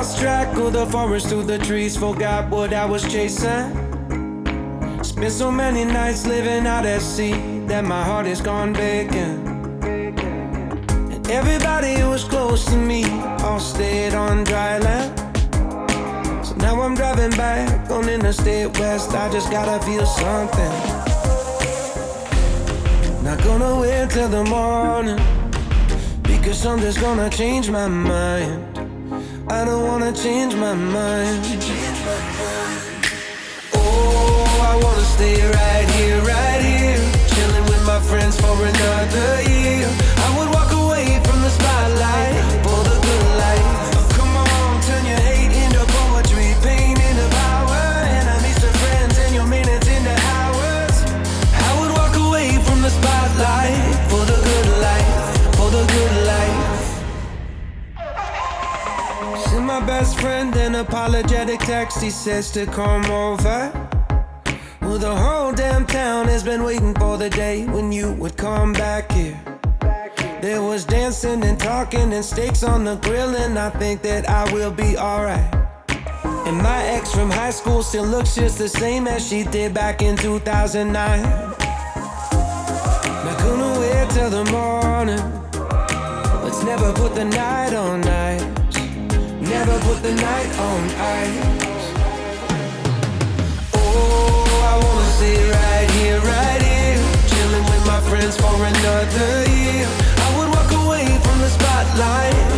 lost track of the forest through the trees, forgot what I was chasing. Spent so many nights living out at sea that my heart is gone vacant. And everybody who was close to me all stayed on dry land. So now I'm driving back on Interstate West, I just gotta feel something. Not gonna wait till the morning, because something's gonna change my mind. I don't wanna change my mind. Oh, I wanna stay right here, chilling with my friends for another year. I would walk away from the spotlight for the good life. Oh, come on, turn your hate into poetry, pain into power, enemies to friends and your minutes into hours. I would walk away from the spotlight for the good life, for the good life. Send my best friend an apologetic text, he says to come over. Well, the whole damn town has been waiting for the day when you would come back here. There was dancing and talking and steaks on the grill, and I think that I will be alright. And my ex from high school still looks just the same as she did back in 2009. Not gonna wait till the morning, let's never put the night on ice. Never put the night on ice. Oh, I wanna stay right here, chilling with my friends for another year. I would walk away from the spotlight